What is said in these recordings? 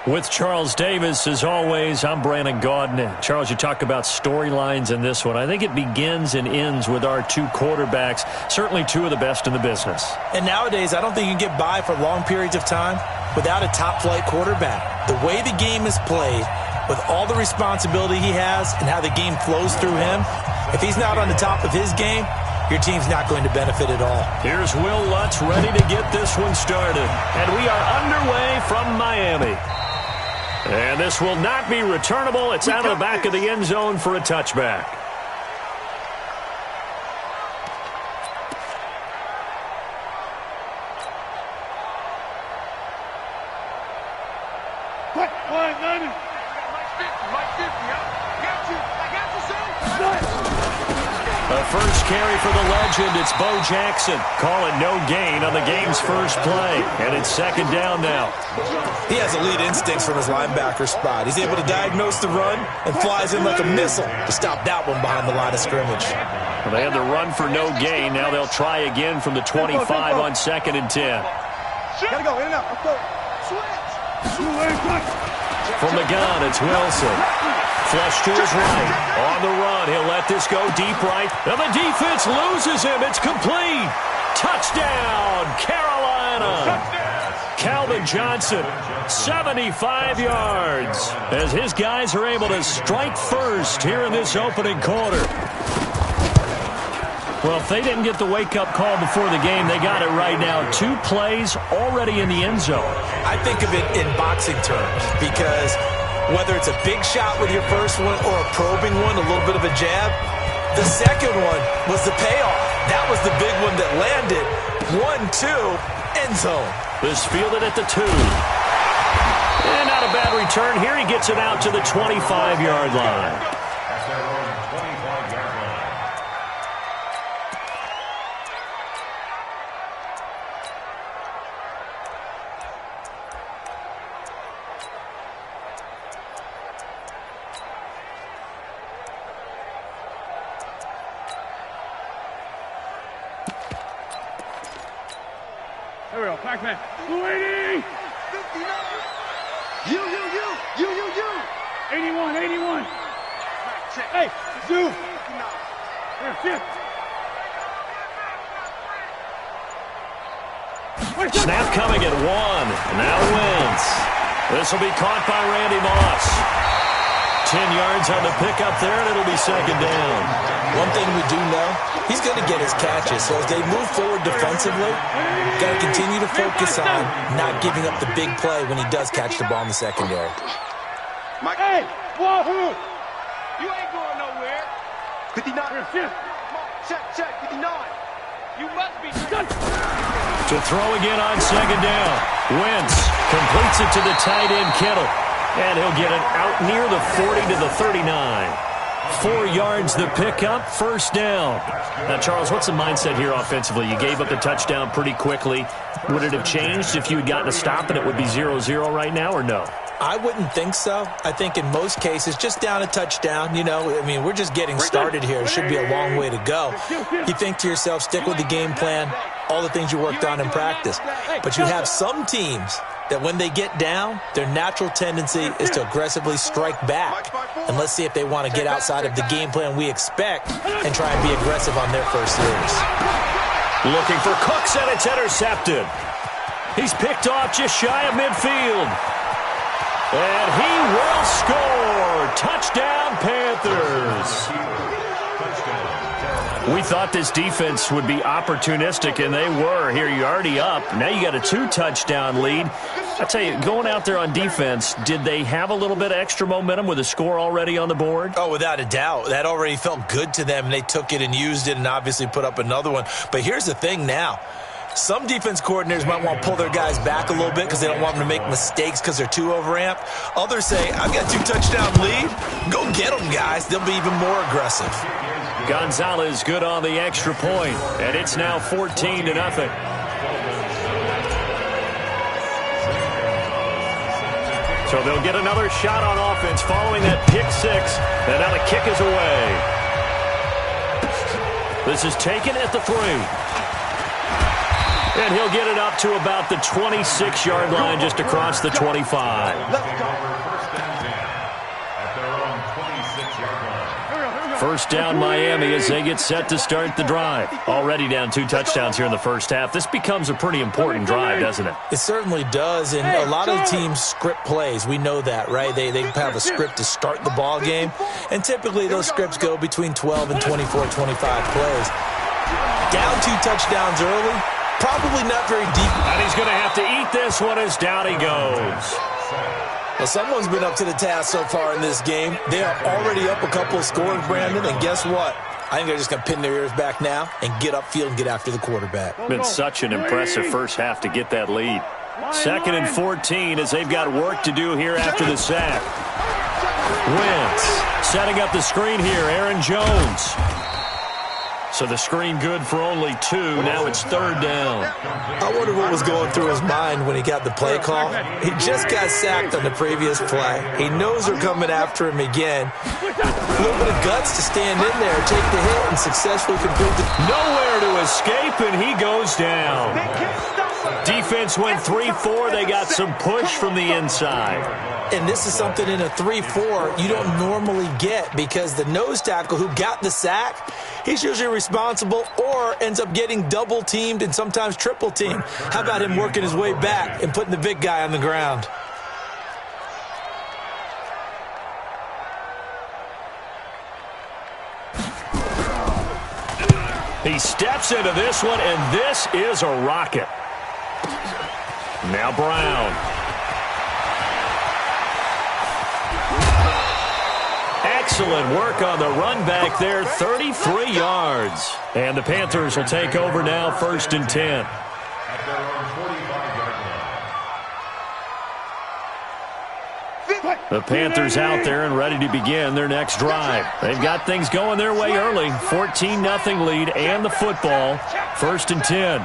With Charles Davis, as always, I'm Brandon Gaudin. Charles, you talk about storylines in this one. I think it begins and ends with our two quarterbacks, certainly two of the best in the business. And nowadays, I don't think you can get by for long periods of time without a top-flight quarterback. The way the game is played, with all the responsibility he has and how the game flows through him, if he's not on the top of his game, your team's not going to benefit at all. Here's Will Lutz ready to get this one started. And we are underway from Miami. And this will not be returnable. It's out of the back of the end zone for a touchback. A first carry for the legend. It's Bo Jackson. Call it no gain on the game's first play. And it's second down now. He has elite instincts from his linebacker spot. He's able to diagnose the run and flies in like a missile to stop that one behind the line of scrimmage. Well, they had the run for no gain. Now they'll try again from the 25 on 2nd and 10. Gotta go, in and out. Let's go. From the gun, it's Wilson. Flush to his right. On the run, he'll let this go deep right. And the defense loses him. It's complete. Touchdown, Carolina. Calvin Johnson, 75 yards, as his guys are able to strike first here in this opening quarter. Well, if they didn't get the wake-up call before the game, they got it right now. 2 plays already in the end zone. I think of it in boxing terms because whether it's a big shot with your first one or a probing one, a little bit of a jab, the second one was the payoff. That was the big one that landed. 1-2, end zone. This fielded at the 2. And not a bad return. Here he gets it out to the 25-yard line. There we go, Pac-Man. 280! 59! You! 81! Hey, Zoo! Here, shift! Snap coming at 1. Now Wentz. This will be caught by Randy Moss. 10 yards on the pickup there, and it'll be second down. One thing we do know, he's going to get his catches. So as they move forward defensively, got to continue to focus on not giving up the big play when he does catch the ball in the secondary. Hey, wahoo! You ain't going nowhere. 59. Here, Check, 59. You must be. To throw again on second down. Wentz completes it to the tight end, Kittle. And he'll get it out near the 40 to the 39. 4 yards the pickup, first down. Now, Charles, what's the mindset here offensively? You gave up the touchdown pretty quickly. Would it have changed if you had gotten a stop and it would be 0-0 right now, or no? I wouldn't think so. I think in most cases, just down a touchdown, we're just getting started here. It should be a long way to go. You think to yourself, stick with the game plan, all the things you worked on in practice. But you have some teams that when they get down, their natural tendency is to aggressively strike back. And let's see if they want to get outside of the game plan we expect and try and be aggressive on their first series. Looking for Cooks, and it's intercepted. He's picked off just shy of midfield. And he will score. Touchdown, Panthers. We thought this defense would be opportunistic, and they were. Here, you're already up. Now you got a 2-touchdown lead. I tell you, going out there on defense, did they have a little bit of extra momentum with a score already on the board? Oh, without a doubt. That already felt good to them. They took it and used it and obviously put up another one. But here's the thing now. Some defense coordinators might want to pull their guys back a little bit because they don't want them to make mistakes because they're too overamped. Others say, I've got a 2-touchdown lead. Go get them, guys. They'll be even more aggressive. Gonzalez good on the extra point, and it's now 14-0. So they'll get another shot on offense following that pick six, and now the kick is away. This is taken at the 3. And he'll get it up to about the 26-yard line, just across the 25. Let's go. First down, Miami, as they get set to start the drive. Already down 2 touchdowns here in the first half. This becomes a pretty important drive, doesn't it? It certainly does, and a lot of the teams script plays. We know that, right? They have a script to start the ball game, and typically those scripts go between 12 and 24, 25 plays. Down 2 touchdowns early, probably not very deep. And he's going to have to eat this one as down he goes. Well, someone's been up to the task so far in this game. They are already up a couple of scores, Brandon, and guess what? I think they're just going to pin their ears back now and get upfield and get after the quarterback. Been such an impressive first half to get that lead. 2nd and 14 as they've got work to do here after the sack. Wentz setting up the screen here, Aaron Jones. So the screen good for only 2. Now it's 3rd down. I wonder what was going through his mind when he got the play call. He just got sacked on the previous play. He knows they're coming after him again. A little bit of guts to stand in there, take the hit, and successfully complete the... Nowhere to escape, and he goes down. Defense went 3-4. They got some push from the inside. And this is something in a 3-4 you don't normally get because the nose tackle who got the sack, he's usually responsible or ends up getting double-teamed and sometimes triple-teamed. How about him working his way back and putting the big guy on the ground? He steps into this one, and this is a rocket. Now Brown. Excellent work on the run back there, 33 yards. And the Panthers will take over now, 1st and 10. The Panthers out there and ready to begin their next drive. They've got things going their way early. 14-0 lead and the football. 1st and 10.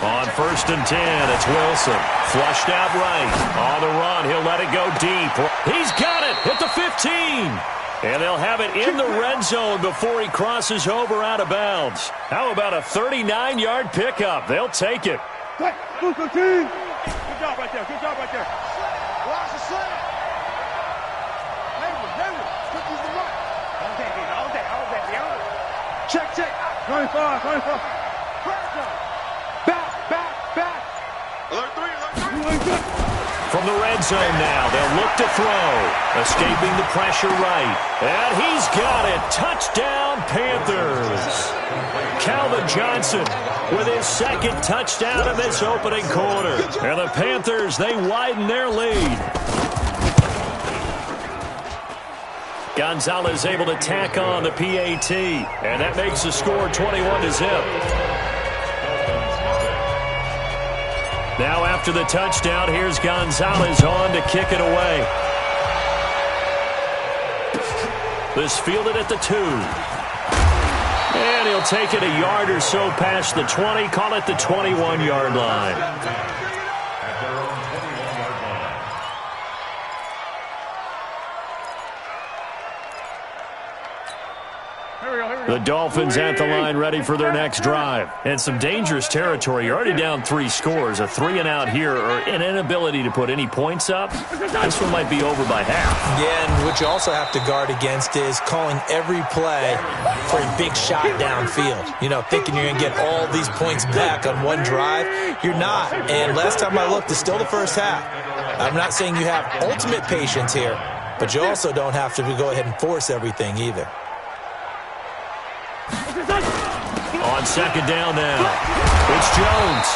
On 1st and 10, it's Wilson. Flushed out right. On the run, he'll let it go deep. He's got it at the 15. And they'll have it in the red zone before he crosses over out of bounds. How about a 39-yard pickup? They'll take it. Good job right there. Good job right there. Watch the slant. Hayward. Quick use the run. All day. Check. 25. Back. Alert 3. From the red zone now, they'll look to throw. Escaping the pressure right. And he's got it. Touchdown, Panthers. Calvin Johnson with his 2nd touchdown of this opening quarter. And the Panthers, they widen their lead. Gonzalez able to tack on the PAT. And that makes the score 21-0. Now after the touchdown, here's Gonzalez on to kick it away. This fielded at the 2. And he'll take it a yard or so past the 20, call it the 21-yard line. The Dolphins at the line ready for their next drive. And some dangerous territory. You're already down 3 scores. A 3-and-out here or an inability to put any points up. This one might be over by half. Yeah, and what you also have to guard against is calling every play for a big shot downfield. You know, thinking you're going to get all these points back on one drive. You're not. And last time I looked, it's still the first half. I'm not saying you have ultimate patience here, but you also don't have to go ahead and force everything either. On 2nd down now, it's Jones.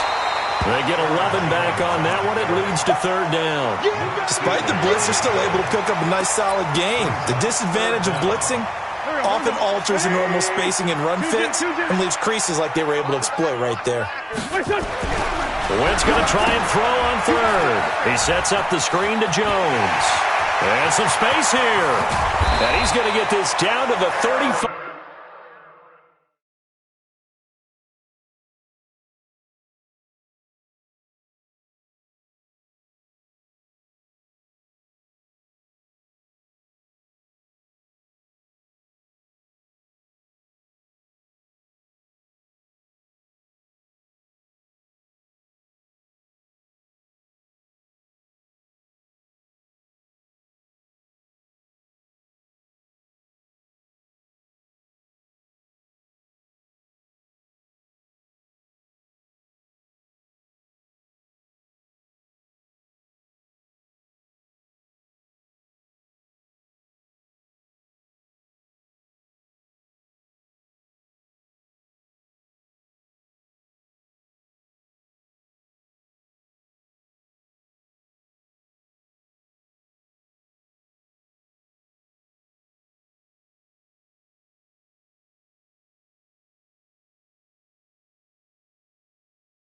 They get 11 back on that one. It leads to 3rd down. Despite the blitz, they're still able to pick up a nice, solid game. The disadvantage of blitzing often alters the normal spacing and run fits and leaves creases like they were able to exploit right there. Wentz going to try and throw on 3rd. He sets up the screen to Jones. And some space here. And he's going to get this down to the 35.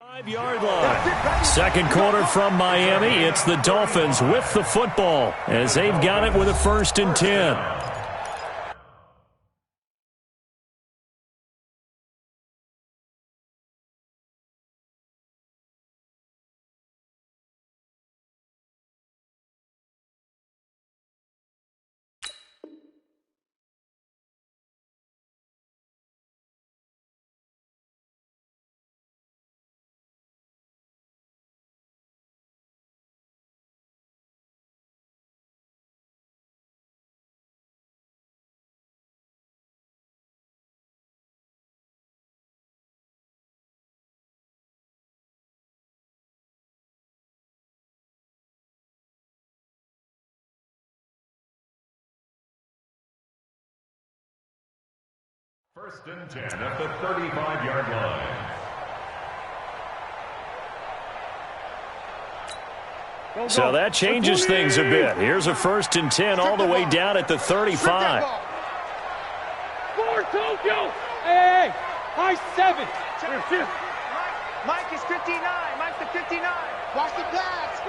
5-yard line. Second quarter from Miami. It's the Dolphins with the football as they've got it with a 1st and 10. First and 10 at the 35-yard line. So that changes things a bit. Here's a 1st and 10 all the way down at the 35. Hey, high 7. Mike is 59. Mike's the 59. Watch the pass.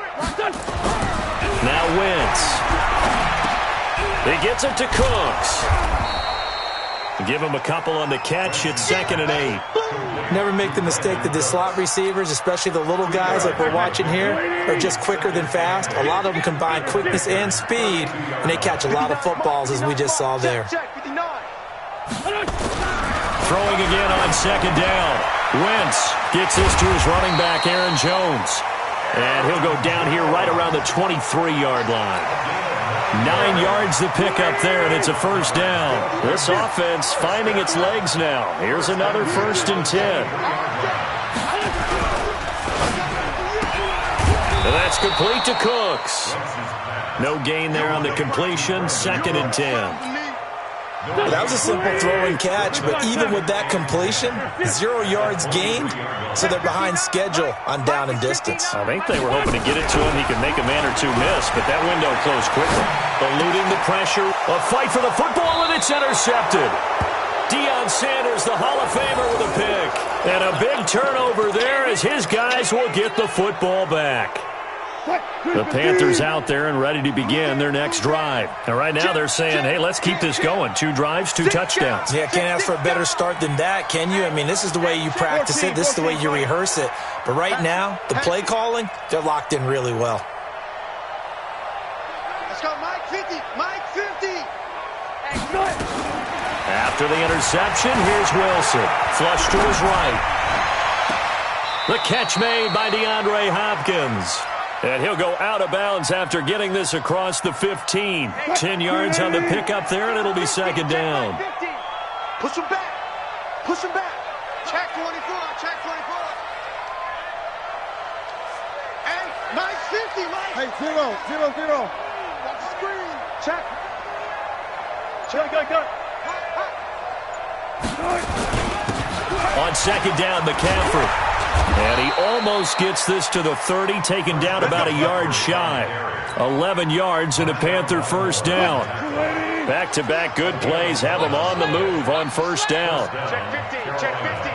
Now Wentz. He gets it to Cooks. Give him a couple on the catch. It's 2nd and 8. Never make the mistake that the slot receivers, especially the little guys like we're watching here, are just quicker than fast. A lot of them combine quickness and speed, and they catch a lot of footballs, as we just saw there. Throwing again on 2nd down. Wentz gets this to his running back, Aaron Jones. And he'll go down here right around the 23-yard line. 9 yards the pickup there, and it's a 1st down. This offense finding its legs now. Here's another 1st and 10. And that's complete to Cooks. No gain there on the completion. 2nd and 10. That was a simple throw and catch, but even with that completion, 0 yards gained, so they're behind schedule on down and distance. I think they were hoping to get it to him. He could make a man or two miss, but that window closed quickly. Eluding the pressure, a fight for the football, and it's intercepted. Deion Sanders, the Hall of Famer, with a pick. And a big turnover there as his guys will get the football back. The Panthers out there and ready to begin their next drive. And right now they're saying, hey, let's keep this going. 2 drives, 2 touchdowns. Yeah, can't ask for a better start than that, can you? I mean, this is the way you practice it. This is the way you rehearse it. But right now, the play calling, they're locked in really well. Let's go, Mike 50. Mike 50. After the interception, here's Wilson. Flush to his right. The catch made by DeAndre Hopkins. And he'll go out of bounds after getting this across the 15. 10 yards on the pickup there, and it'll be 2nd down. Push him back. Push him back. Check 24. Check 24. Hey, Mike 50, Mike. Hey, 0, 0, 0. Watch the screen. Check. Go. On 2nd down, McCaffrey. And he almost gets this to the 30, taken down about a yard shy. 11 yards and a Panther 1st down. Back-to-back good plays have him on the move on 1st down. Check 50. Check 50.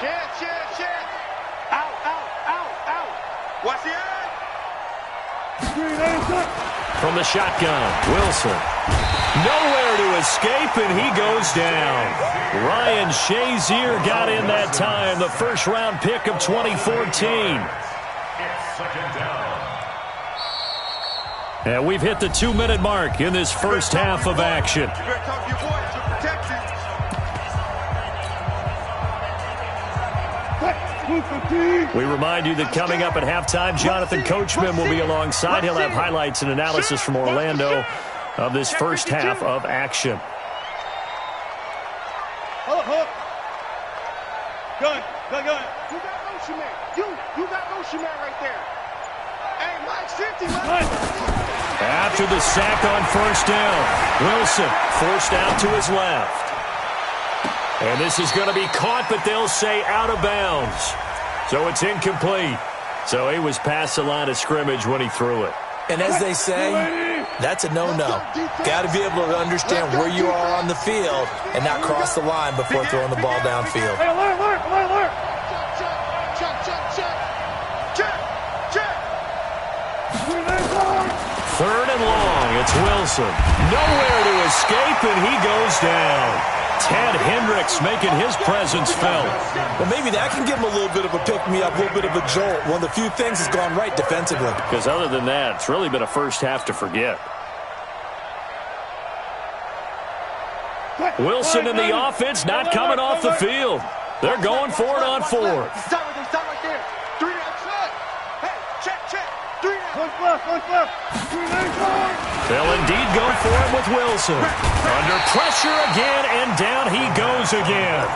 Check. Out. Watch the end. From the shotgun, Wilson. Nowhere to escape, and he goes down. Ryan Shazier got in that time, the 1st-round pick of 2014. And we've hit the 2-minute mark in this first half of action. We remind you that coming up at halftime, Jonathan Coachman will be alongside. He'll have highlights and analysis from Orlando of this first half of action. Hold. Gun. You got Ocean Man. You got Ocean Man right there. Hey, Mike's 50, Mike. After the sack on 1st down, Wilson forced out to his left. And this is going to be caught, but they'll say out of bounds. So it's incomplete. So he was past the line of scrimmage when he threw it. And as they say, that's a no-no. Got to be able to understand where you are on the field and not cross the line before throwing the ball downfield. Hey, alert. Check. 3rd and long. It's Wilson. Nowhere to escape, and he goes down. Ted Hendricks making his presence felt. Well, maybe that can give him a little bit of a pick-me-up, a little bit of a jolt. One of the few things has gone right defensively. Because other than that, it's really been a first half to forget. Wilson and the offense not coming off the field. They're going for it on 4th. Stop right there. 3 down, check. Hey, check. 3 down. One left. 3 lanes. They'll indeed go for it with Wilson. Under pressure again, and down he goes again.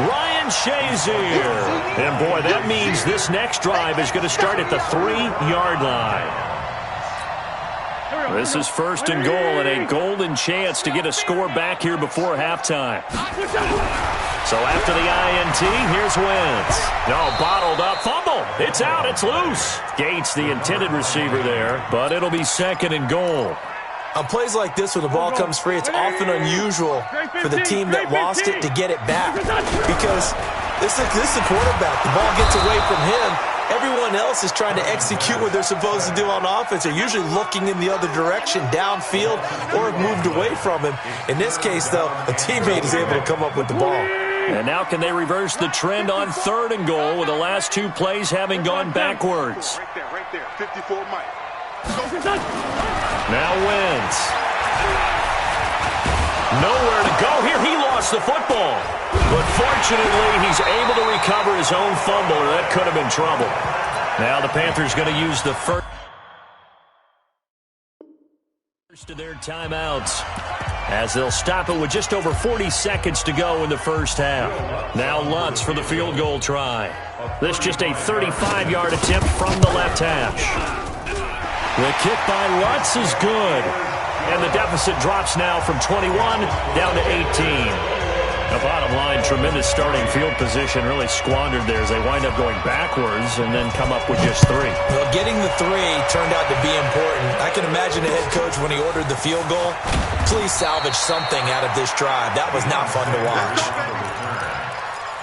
Ryan Shazier. And boy, that means this next drive is going to start at the 3-yard line. This is 1st and goal, and a golden chance to get a score back here before halftime. So after the INT, here's Wentz. No, bottled up, fumble. It's out, it's loose. Gates, the intended receiver there, but it'll be 2nd and goal. On plays like this where the ball comes free, it's often unusual for the team that lost it to get it back. Because this is the quarterback. The ball gets away from him. Everyone else is trying to execute what they're supposed to do on offense. They're usually looking in the other direction, downfield, or have moved away from him. In this case, though, a teammate is able to come up with the ball. And now can they reverse the trend on 3rd and goal with the last 2 plays having gone backwards? Right there. 54 Mike. Now Wentz. Nowhere to go here. He lost the football. But fortunately, he's able to recover his own fumble, or that could have been trouble. Now the Panthers going to use the first of their timeouts, as they'll stop it with just over 40 seconds to go in the first half. Now Lutz for the field goal try. This just a 35-yard attempt from the left hash. The kick by Lutz is good. And the deficit drops now from 21 down to 18. The bottom line, tremendous starting field position, really squandered there as they wind up going backwards and then come up with just 3. Well, getting the 3 turned out to be important. I can imagine the head coach when he ordered the field goal. Please salvage something out of this drive. That was not fun to watch.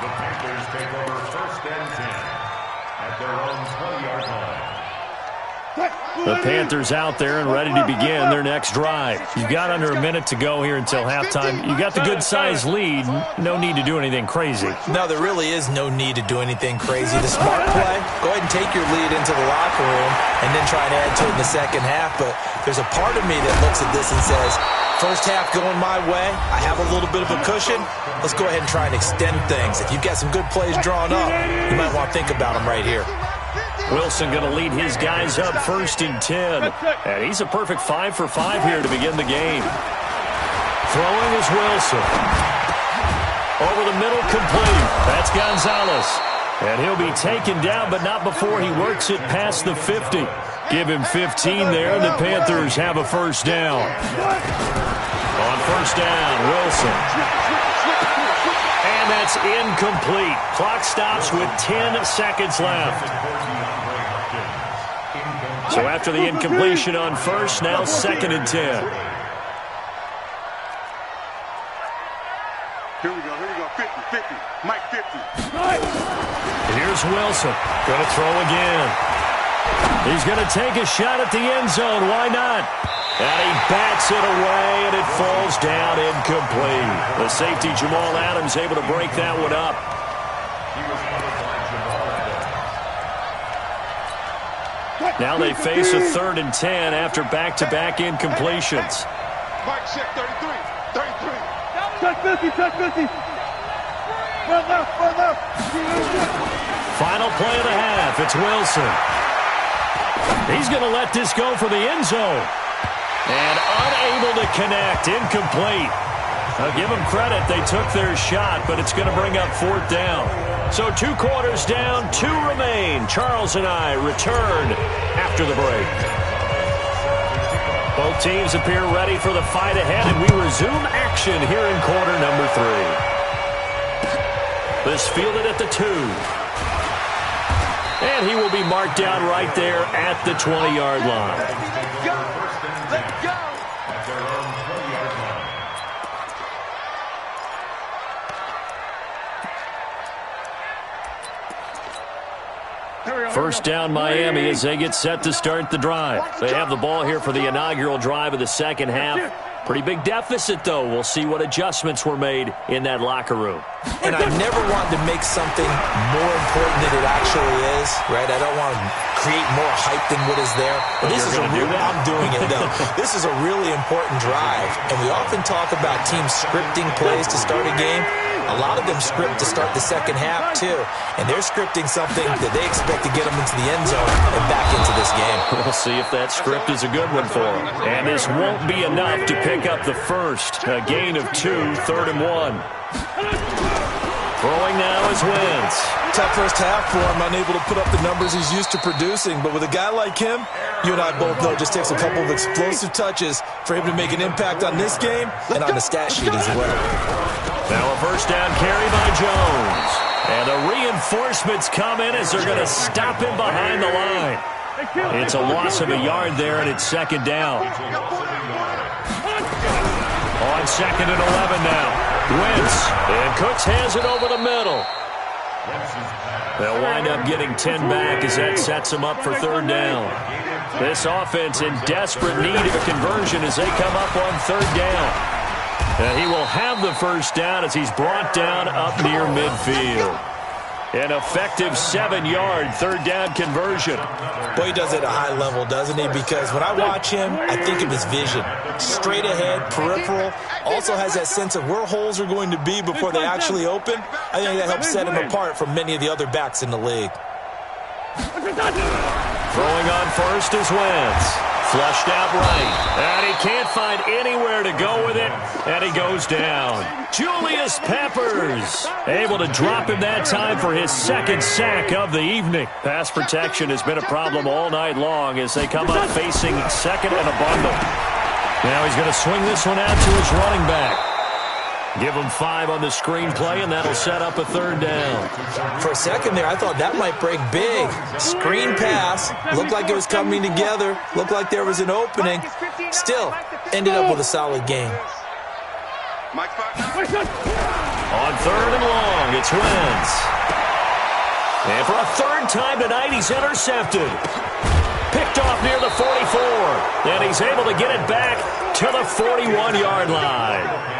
The Panthers take over 1st and 10 at their own 20-yard line. The Panthers out there and ready to begin their next drive. You've got under a minute to go here until halftime. You got the good-sized lead. No need to do anything crazy. No, there really is no need to do anything crazy. The smart play, go ahead and take your lead into the locker room and then try and add to it in the second half. But there's a part of me that looks at this and says, first half going my way, I have a little bit of a cushion. Let's go ahead and try and extend things. If you've got some good plays drawn up, you might want to think about them right here. Wilson going to lead his guys up 1st and 10. And he's a perfect 5 for 5 here to begin the game. Throwing is Wilson. Over the middle, complete. That's Gonzalez. And he'll be taken down, but not before he works it past the 50. Give him 15 there, and the Panthers have a first down. On first down, Wilson. And that's incomplete. Clock stops with 10 seconds left. So after the incompletion on first, now 2nd and 10. Here we go. 50. Mike 50. Here's Wilson. Going to throw again. He's going to take a shot at the end zone. Why not? And he bats it away, and it falls down incomplete. The safety, Jamal Adams, able to break that one up. Now they face a 3rd and 10 after back-to-back incompletions. Mike check 33. Check 50. Front left. Final play of the half. It's Wilson. He's going to let this go for the end zone. And unable to connect. Incomplete. I'll give them credit. They took their shot, but it's going to bring up 4th down. So 2 quarters down, 2 remain. Charles and I return after the break. Both teams appear ready for the fight ahead, and we resume action here in quarter number 3. This fielded at the 2. And he will be marked down right there at the 20-yard line. Let's go. First down Miami as they get set to start the drive. They have the ball here for the inaugural drive of the second half. Pretty big deficit, though. We'll see what adjustments were made in that locker room. And I never want to make something more important than it actually is, right? I don't want to create more hype than what is there. But this is a real, I'm doing it, though. This is a really important drive. And we often talk about teams scripting plays to start a game. A lot of them script to start the second half, too. And they're scripting something that they expect to get them into the end zone and back into this game. We'll see if that script is a good one for them. And this won't be enough to pick up the first. A gain of 2, 3rd and 1. Throwing now is Wentz. Tough first half for him, unable to put up the numbers he's used to producing. But with a guy like him, you and I both know it just takes a couple of explosive touches for him to make an impact on this game and on the stat sheet as well. Now a first down carry by Jones. And the reinforcements come in as they're going to stop him behind the line. It's a loss of a yard there, and it's second down. On 2nd and 11 now. Wentz, and Cooks has it over the middle. They'll wind up getting 10 back as that sets them up for 3rd down. This offense in desperate need of a conversion as they come up on 3rd down. And he will have the first down as he's brought down up near midfield. An effective 7-yard 3rd down conversion. Boy, he does it at a high level, doesn't he? Because when I watch him, I think of his vision. Straight ahead, peripheral. Also has that sense of where holes are going to be before they actually open. I think that helps set him apart from many of the other backs in the league. Throwing on first is Wentz. Flushed out right. And he can't find anywhere to go with it. And he goes down. Julius Peppers able to drop him that time for his 2nd sack of the evening. Pass protection has been a problem all night long as they come up facing 2nd and a bundle. Now he's going to swing this one out to his running back. Give him 5 on the screenplay, and that'll set up a 3rd down. For a second there, I thought that might break big. Screen pass. Looked like it was coming together. Looked like there was an opening. Still, ended up with a solid game. On 3rd and long, it's Wentz. And for a 3rd time tonight, he's intercepted. Picked off near the 44. And he's able to get it back to the 41-yard line.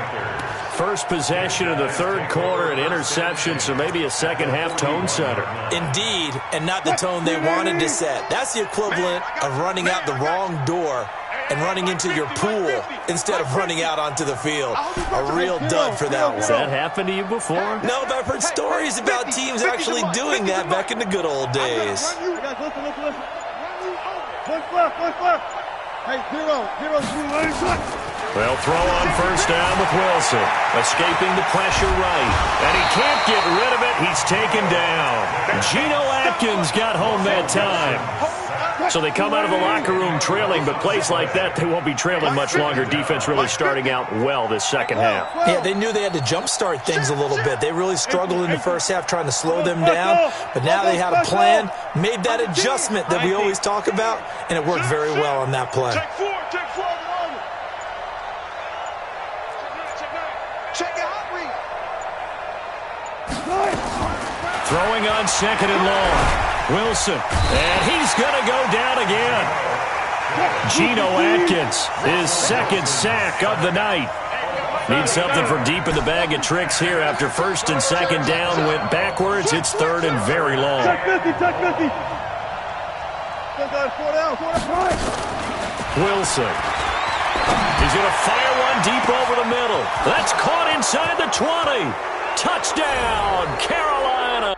First possession of the 3rd quarter, an interception, so maybe a second-half tone setter. Indeed, and not the tone they wanted to set. That's the equivalent of running out the wrong door and running into your pool instead of running out onto the field. A real dud for that one. Has that happened to you before? No, but I've heard stories about teams actually doing that back in the good old days. Listen. Push left. Hey, zero, They'll throw on first down with Wilson. Escaping the pressure right. And he can't get rid of it. He's taken down. Geno Atkins got home that time. So they come out of the locker room trailing, but plays like that, they won't be trailing much longer. Defense really starting out well this second half. Yeah, they knew they had to jumpstart things a little bit. They really struggled in the first half trying to slow them down, but now they had a plan, made that adjustment that we always talk about, and it worked very well on that play. Throwing on 2nd and long. Wilson, and he's going to go down again. Geno Atkins, his 2nd sack of the night. Needs something from deep in the bag of tricks here after 1st and 2nd down went backwards. It's 3rd and very long. Wilson. He's going to fire one deep over the middle. That's caught inside the 20. Touchdown, Carolina.